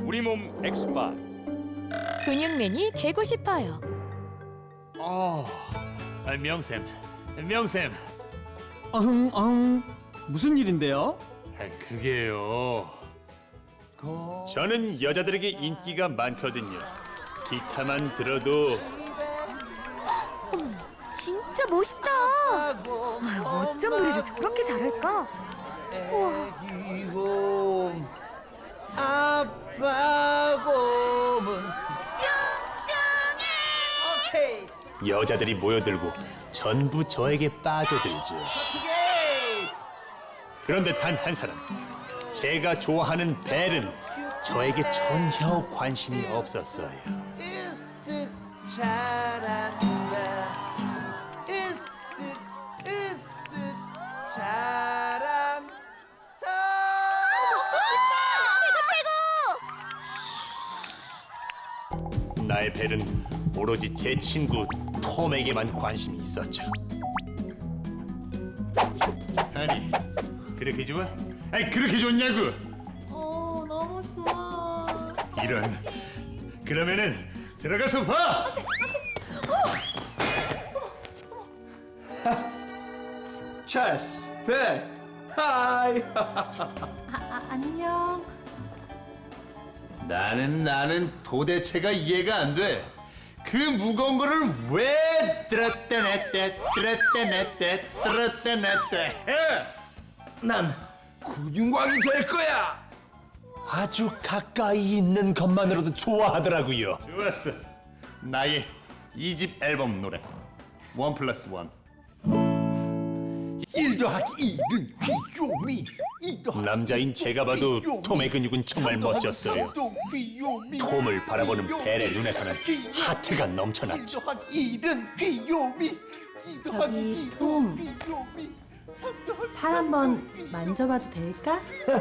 우리 몸 엑스파. 근육맨이 되고 싶어요. 명샘, 명샘. 무슨 일인데요? 그게요. 저는 여자들에게 인기가 많거든요. 기타만 들어도 진짜 멋있다. 어쩜 노래를 저렇게 잘할까? 애기곰 아빠곰은 오케이. 여자들이 모여들고 전부 저에게 빠져들죠. 그런데 단 한 사람, 제가 좋아하는 벨은 저에게 전혀 관심이 없었어요. 으쓱 잘한다. 으쓱 잘한다. 나의 벨은 오로지 제 친구 톰에게만 관심이 있었죠. 아니, 그렇게 좋아? 아니, 그렇게 좋냐고? 너무 좋아. 이런. 그러면은 들어가서 봐. 찰스, 벨, 하이. 안녕. 나는 도대체가 이해가 안 돼. 그 무거운 거를 왜 들었다 냈다 해? 난 근육왕이 될 거야. 아주 가까이 있는 것만으로도 좋아하더라고요. 좋았어. 나의 2집 앨범 노래 1+1. 1 더하기 1은 귀요미. 남자인 제가 봐도 톰의 근육은 정말 멋졌어요. 톰을 바라보는 벨의 눈에서는 하트가 넘쳐났죠. 1 더하기 1은 귀요미. 2 더하기 저기, 2은 톰. 귀요미. 3 더하기 팔 한번 만져봐도 될까? 1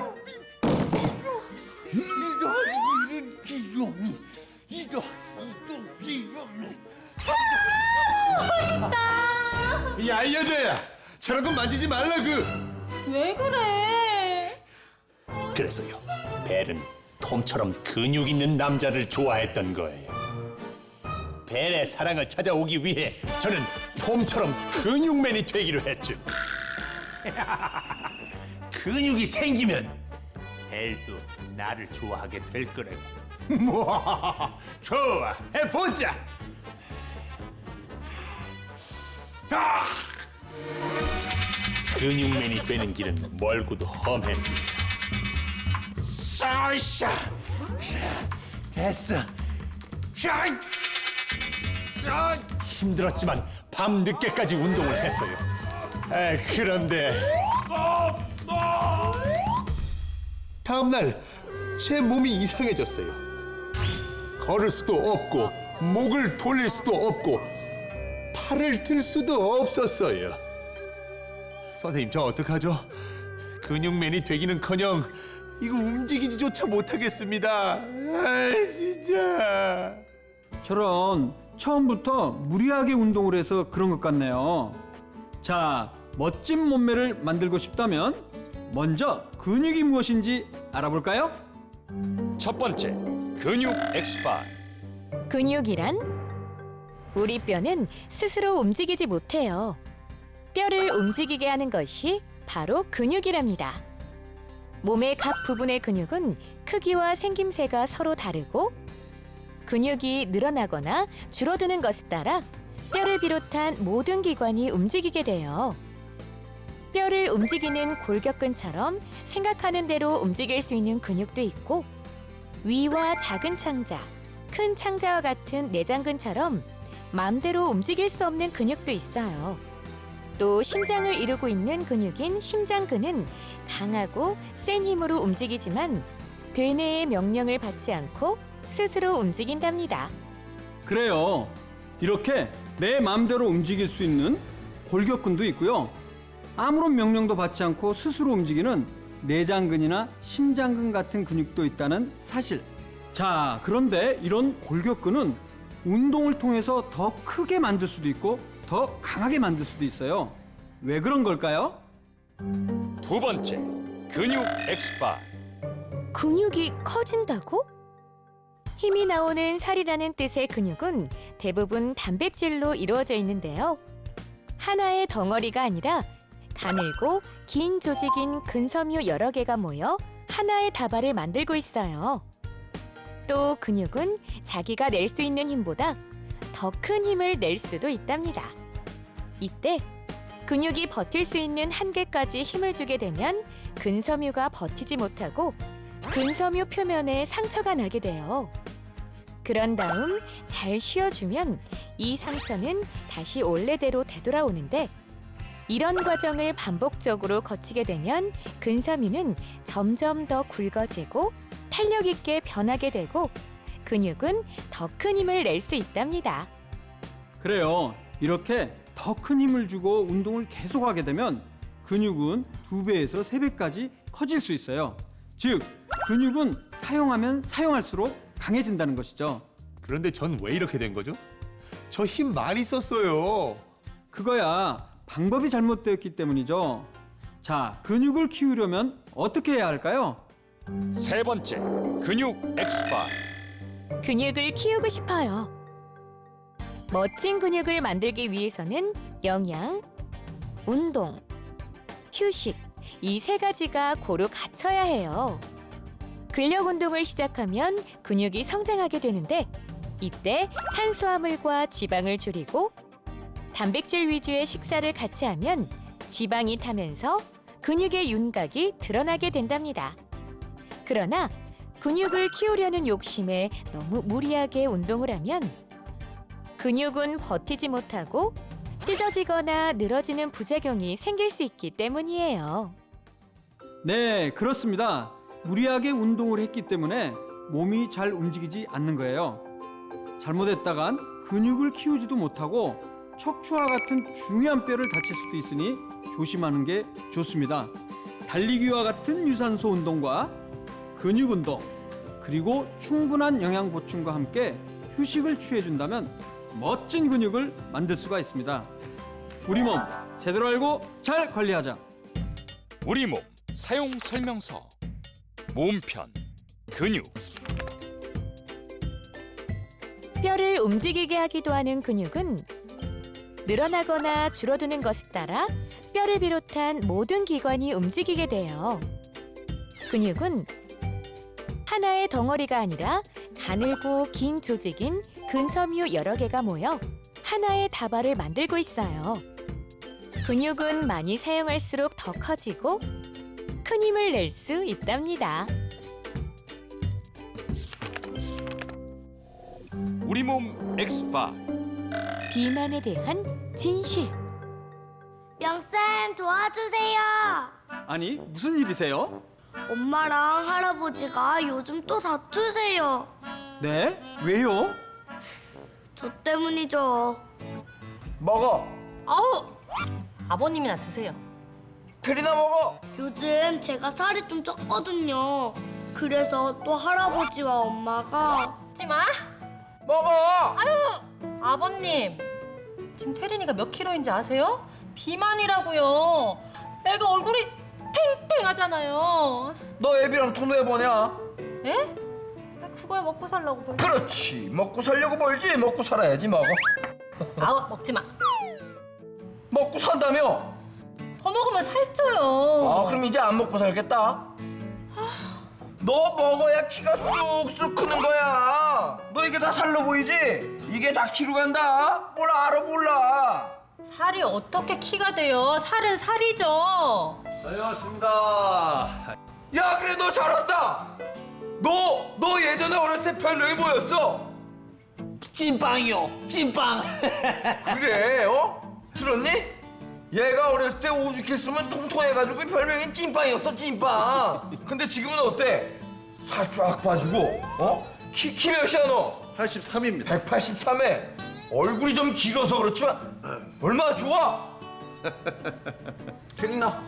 더하기 1은 귀요미. 2 더하기 2도 귀요미. 야, 이 여자야! 저런 건 만지지 말라고! 왜 그래? 그래서요, 벨은 톰처럼 근육 있는 남자를 좋아했던 거예요. 벨의 사랑을 찾아오기 위해 저는 톰처럼 근육맨이 되기로 했죠. 근육이 생기면 벨도 나를 좋아하게 될 거라고. 좋아, 해보자! 근육맨이 되는 길은 멀고도 험했습니다. 샤샤 됐어. 힘들었지만 밤 늦게까지 운동을 했어요. 그런데 다음 날 제 몸이 이상해졌어요. 걸을 수도 없고 목을 돌릴 수도 없고 팔을 들 수도 없었어요. 선생님, 저 어떡하죠? 근육맨이 되기는커녕 이거 움직이지조차 못하겠습니다. 진짜. 저런 처음부터 무리하게 운동을 해서 그런 것 같네요. 자, 멋진 몸매를 만들고 싶다면 먼저 근육이 무엇인지 알아볼까요? 첫 번째, 근육 엑스파. 근육이란 우리 뼈는 스스로 움직이지 못해요. 뼈를 움직이게 하는 것이 바로 근육이랍니다. 몸의 각 부분의 근육은 크기와 생김새가 서로 다르고 근육이 늘어나거나 줄어드는 것에 따라 뼈를 비롯한 모든 기관이 움직이게 돼요. 뼈를 움직이는 골격근처럼 생각하는 대로 움직일 수 있는 근육도 있고 위와 작은 창자, 큰 창자와 같은 내장근처럼 마음대로 움직일 수 없는 근육도 있어요. 또 심장을 이루고 있는 근육인 심장근은 강하고 센 힘으로 움직이지만 대뇌의 명령을 받지 않고 스스로 움직인답니다. 그래요. 이렇게 내 마음대로 움직일 수 있는 골격근도 있고요. 아무런 명령도 받지 않고 스스로 움직이는 내장근이나 심장근 같은 근육도 있다는 사실. 자, 그런데 이런 골격근은 운동을 통해서 더 크게 만들 수도 있고 더 강하게 만들 수도 있어요. 왜 그런 걸까요? 두 번째, 근육 엑스파. 근육이 커진다고? 힘이 나오는 살이라는 뜻의 근육은 대부분 단백질로 이루어져 있는데요. 하나의 덩어리가 아니라 가늘고 긴 조직인 근섬유 여러 개가 모여 하나의 다발을 만들고 있어요. 또 근육은 자기가 낼 수 있는 힘보다 더 큰 힘을 낼 수도 있답니다. 이때 근육이 버틸 수 있는 한계까지 힘을 주게 되면 근섬유가 버티지 못하고 근섬유 표면에 상처가 나게 돼요. 그런 다음 잘 쉬어주면 이 상처는 다시 원래대로 되돌아오는데 이런 과정을 반복적으로 거치게 되면 근섬유는 점점 더 굵어지고 탄력 있게 변하게 되고 근육은 더 큰 힘을 낼 수 있답니다. 그래요. 이렇게 더 큰 힘을 주고 운동을 계속하게 되면 근육은 2배에서 3배까지 커질 수 있어요. 즉, 근육은 사용하면 사용할수록 강해진다는 것이죠. 그런데 전 왜 이렇게 된 거죠? 저 힘 많이 썼어요. 그거야 방법이 잘못되었기 때문이죠. 자, 근육을 키우려면 어떻게 해야 할까요? 세 번째, 근육 엑스파. 근육을 키우고 싶어요. 멋진 근육을 만들기 위해서는 영양, 운동, 휴식 이 세 가지가 고루 갖춰야 해요. 근력 운동을 시작하면 근육이 성장하게 되는데 이때 탄수화물과 지방을 줄이고 단백질 위주의 식사를 같이 하면 지방이 타면서 근육의 윤곽이 드러나게 된답니다. 그러나 근육을 키우려는 욕심에 너무 무리하게 운동을 하면 근육은 버티지 못하고 찢어지거나 늘어지는 부작용이 생길 수 있기 때문이에요. 네, 그렇습니다. 무리하게 운동을 했기 때문에 몸이 잘 움직이지 않는 거예요. 잘못했다간 근육을 키우지도 못하고 척추와 같은 중요한 뼈를 다칠 수도 있으니 조심하는 게 좋습니다. 달리기와 같은 유산소 운동과 근육 운동, 그리고 충분한 영양 보충과 함께 휴식을 취해준다면 멋진 근육을 만들 수가 있습니다. 우리 몸 제대로 알고 잘 관리하자. 우리 몸 사용 설명서. 몸편, 근육. 뼈를 움직이게 하기도 하는 근육은 늘어나거나 줄어드는 것에 따라 뼈를 비롯한 모든 기관이 움직이게 돼요. 근육은 하나의 덩어리가 아니라 가늘고 긴 조직인 근섬유 여러 개가 모여 하나의 다발을 만들고 있어요. 근육은 많이 사용할수록 더 커지고 큰 힘을 낼 수 있답니다. 우리 몸 엑스파. 비만에 대한 진실. 명쌤 도와주세요. 아니, 무슨 일이세요? 엄마랑 할아버지가 요즘 또 다투세요. 네? 왜요? 저 때문이죠. 먹어. 아우! 아버님이나 드세요. 틀이나 먹어. 요즘 제가 살이 좀 쪘거든요. 그래서 또 할아버지와 엄마가 먹지 마! 먹어. 아버님, 지금 태린이가 몇 킬로인지 아세요? 비만이라고요. 애가 얼굴이 탱탱하잖아요. 너 애비랑 통로해 보냐? 에? 그거야 먹고 살라고 벌. 그렇지. 먹고 살려고 멀지. 먹고 살아야지 먹어. 아우, 먹지 마. 먹고 산다며? 더 먹으면 살쪄요. 아 그럼 이제 안 먹고 살겠다. 너 먹어야 키가 쑥쑥 크는 거야. 너 이게 다 살로 보이지? 이게 다 키로 간다. 뭘 알아 몰라. 살이 어떻게 키가 돼요? 살은 살이죠. 다녀왔습니다. 야 그래 너 잘 왔다. 너 예전에 어렸을 때 별명이 뭐였어? 찐빵이요. 찐빵. 그래 어? 들었니? 얘가 어렸을 때 오죽했으면 통통해가지고 별명이 찐빵이었어 찐빵. 근데 지금은 어때? 살 쫙 빠지고 어? 키 몇이야 너? 83입니다. 183에 얼굴이 좀 길어서 그렇지만 얼마나 좋아? 태린아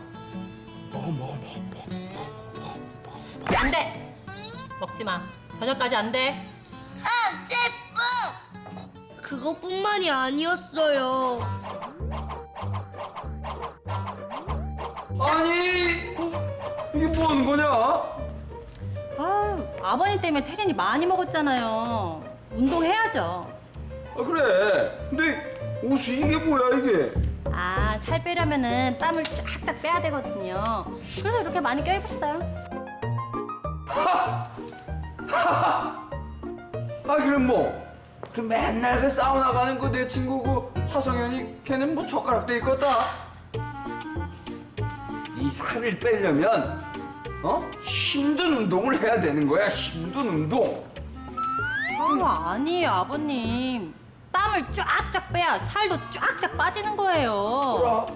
먹어. 안 돼. 먹지 마. 저녁까지 안 돼. 그것뿐만이 아니었어요. 아니 이게 뭐 하는 거냐? 아버님 때문에 태린이 많이 먹었잖아요. 운동해야죠. 아 그래. 근데 옷이 이게 뭐야 이게? 살 빼려면은 땀을 쫙쫙 빼야 되거든요. 그래서 이렇게 많이 껴입었어요. 아 그럼 뭐? 그 맨날 그 사우나 가는 그 내 친구 그 하성현이 걔는 뭐 젓가락도 있겠다. 이 살을 빼려면 힘든 운동을 해야 되는 거야. 힘든 운동. 아니에요, 아버님. 땀을 쫙쫙 빼야 살도 쫙쫙 빠지는 거예요.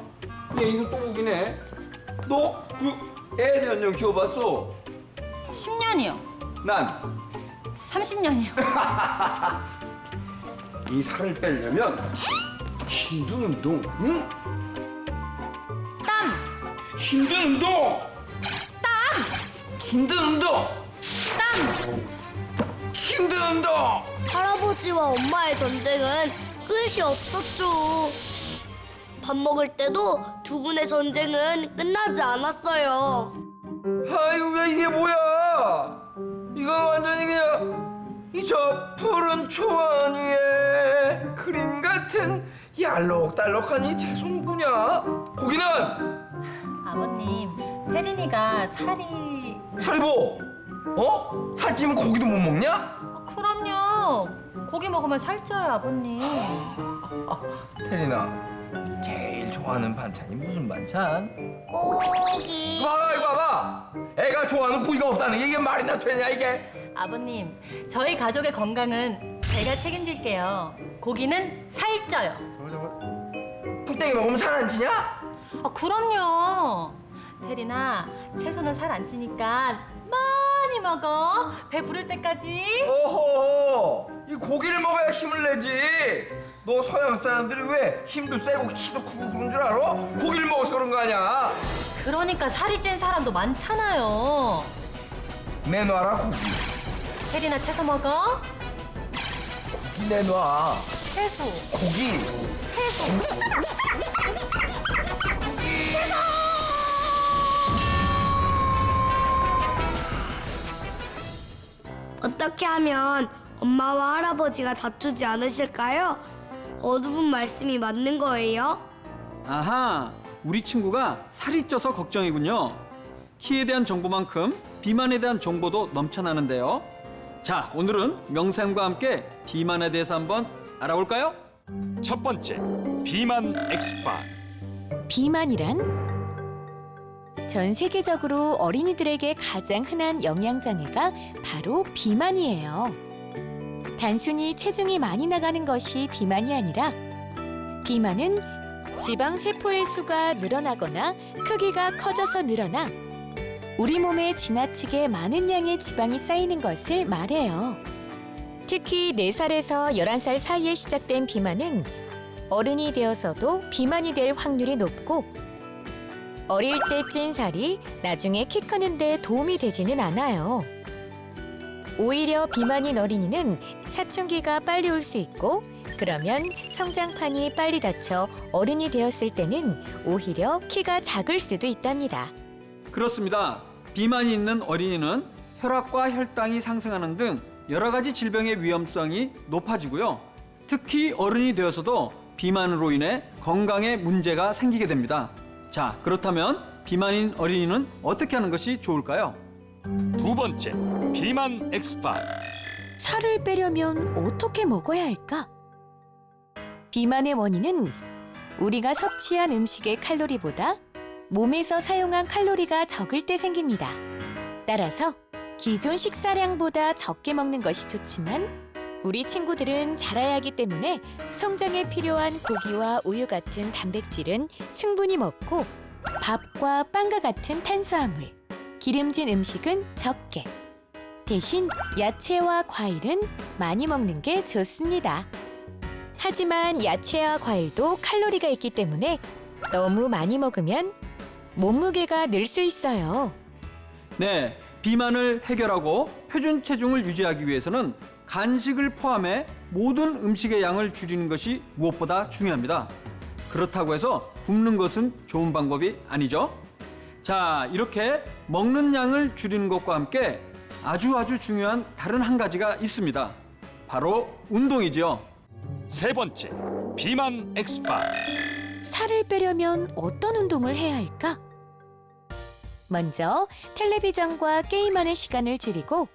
얘 이거 또 우기네. 너 그 애 몇 년 키워봤어? 10년이요. 난 30년이요. 이 살을 빼려면 힘든 운동, 응? 땀! 힘든 운동! 힘든 운동! 힘든 운동! 할아버지와 엄마의 전쟁은 끝이 없었죠. 밥 먹을 때도 두 분의 전쟁은 끝나지 않았어요. 아이고 왜 이게 뭐야? 이거 완전히 그냥 이 저 푸른 초원 위에 그림 같은 이 알록달록한 이 채송부냐? 고기는 아버님, 태린이가 살이... 살이 뭐? 살찌면 고기도 못 먹냐? 그럼요. 고기 먹으면 살쪄요, 아버님. 태린아, 제일 좋아하는 반찬이 무슨 반찬? 고기. 봐봐, 이거 봐봐. 애가 좋아하는 고기가 없다는 게 이게 말이나 되냐 이게? 아버님, 저희 가족의 건강은 제가 책임질게요. 고기는 살쪄요. 푹땡이 먹으면 살 안 찌냐? 그럼요. 태린아, 채소는 살 안 찌니까 많이 먹어. 배 부를 때까지. 오호, 이 고기를 먹어야 힘을 내지. 너 서양 사람들이 왜 힘도 세고 키도 크고 그런 줄 알아? 고기를 먹어서 그런 거 아니야? 그러니까 살이 찐 사람도 많잖아요. 내놔라 고기. 태린아, 채소 먹어. 고기 내놔. 채소. 고기. 채소. 어떻게 하면 엄마와 할아버지가 다투지 않으실까요? 어느 분 말씀이 맞는 거예요? 아하, 우리 친구가 살이 쪄서 걱정이군요. 키에 대한 정보만큼 비만에 대한 정보도 넘쳐나는데요. 자, 오늘은 명쌤과 함께 비만에 대해서 한번 알아볼까요? 첫 번째, 비만 X파. 비만이란 전 세계적으로 어린이들에게 가장 흔한 영양장애가 바로 비만이에요. 단순히 체중이 많이 나가는 것이 비만이 아니라 비만은 지방 세포의 수가 늘어나거나 크기가 커져서 늘어나 우리 몸에 지나치게 많은 양의 지방이 쌓이는 것을 말해요. 특히 4살에서 11살 사이에 시작된 비만은 어른이 되어서도 비만이 될 확률이 높고 어릴 때 찐 살이 나중에 키 크는 데 도움이 되지는 않아요. 오히려 비만인 어린이는 사춘기가 빨리 올 수 있고 그러면 성장판이 빨리 닫혀 어른이 되었을 때는 오히려 키가 작을 수도 있답니다. 그렇습니다. 비만이 있는 어린이는 혈압과 혈당이 상승하는 등 여러 가지 질병의 위험성이 높아지고요. 특히 어른이 되어서도 비만으로 인해 건강에 문제가 생기게 됩니다. 자, 그렇다면 비만인 어린이는 어떻게 하는 것이 좋을까요? 두 번째, 비만 X파. 살을 빼려면 어떻게 먹어야 할까? 비만의 원인은 우리가 섭취한 음식의 칼로리보다 몸에서 사용한 칼로리가 적을 때 생깁니다. 따라서 기존 식사량보다 적게 먹는 것이 좋지만 우리 친구들은 자라야 하기 때문에 성장에 필요한 고기와 우유 같은 단백질은 충분히 먹고 밥과 빵과 같은 탄수화물, 기름진 음식은 적게. 대신 야채와 과일은 많이 먹는 게 좋습니다. 하지만 야채와 과일도 칼로리가 있기 때문에 너무 많이 먹으면 몸무게가 늘 수 있어요. 네, 비만을 해결하고 표준 체중을 유지하기 위해서는 간식을 포함해 모든 음식의 양을 줄이는 것이 무엇보다 중요합니다. 그렇다고 해서 굶는 것은 좋은 방법이 아니죠. 자, 이렇게 먹는 양을 줄이는 것과 함께 아주 중요한 다른 한 가지가 있습니다. 바로 운동이죠. 세 번째, 비만 엑스파. 살을 빼려면 어떤 운동을 해야 할까? 먼저 텔레비전과 게임하는 시간을 줄이고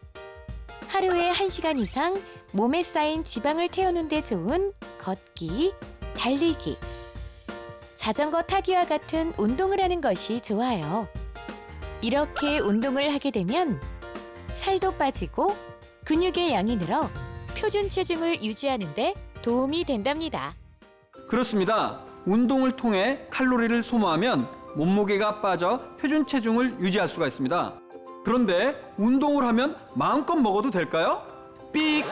하루에 1시간 이상 몸에 쌓인 지방을 태우는 데 좋은 걷기, 달리기, 자전거 타기와 같은 운동을 하는 것이 좋아요. 이렇게 운동을 하게 되면 살도 빠지고 근육의 양이 늘어 표준 체중을 유지하는 데 도움이 된답니다. 그렇습니다. 운동을 통해 칼로리를 소모하면 몸무게가 빠져 표준 체중을 유지할 수가 있습니다. 그런데 운동을 하면 마음껏 먹어도 될까요? 삑!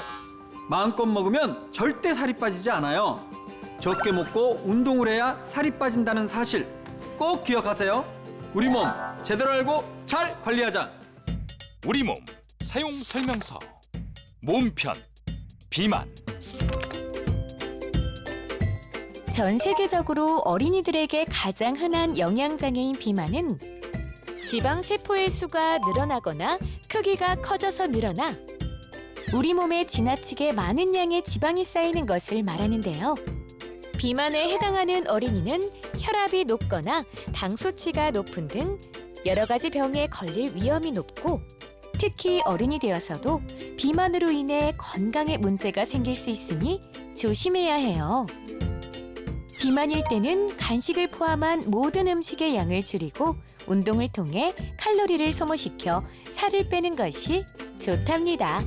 마음껏 먹으면 절대 살이 빠지지 않아요. 적게 먹고 운동을 해야 살이 빠진다는 사실 꼭 기억하세요. 우리 몸 제대로 알고 잘 관리하자. 우리 몸 사용 설명서. 몸편, 비만. 전 세계적으로 어린이들에게 가장 흔한 영양장애인 비만은 지방 세포의 수가 늘어나거나 크기가 커져서 늘어나 우리 몸에 지나치게 많은 양의 지방이 쌓이는 것을 말하는데요. 비만에 해당하는 어린이는 혈압이 높거나 당 수치가 높은 등 여러 가지 병에 걸릴 위험이 높고 특히 어른이 되어서도 비만으로 인해 건강에 문제가 생길 수 있으니 조심해야 해요. 비만일 때는 간식을 포함한 모든 음식의 양을 줄이고 운동을 통해 칼로리를 소모시켜 살을 빼는 것이 좋답니다.